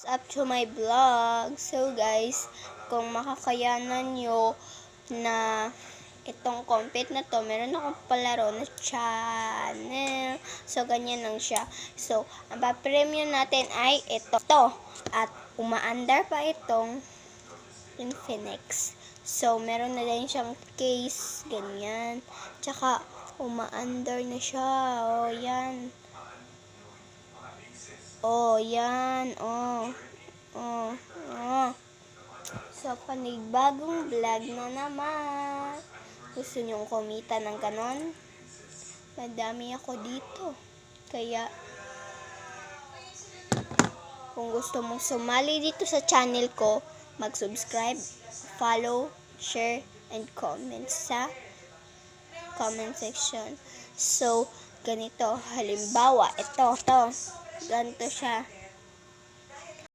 Up to my vlog. So guys, kung makakayanan nyo na itong compete na to, meron akong palaro na channel. So ganyan lang siya. So, ang papremyo natin ay ito. At umaandar pa itong Infinix. So, meron na din siyang case, ganyan. Tsaka, umaandar na siya. O, yan. Oh, yan. Oh. So, panibagong vlog na naman. Gusto nyong kumita ng ganon? Madami ako dito. Kaya, kung gusto mong sumali dito sa channel ko, mag-subscribe, follow, share, and comment sa comment section. So, ganito. Halimbawa, ito. Ganito siya.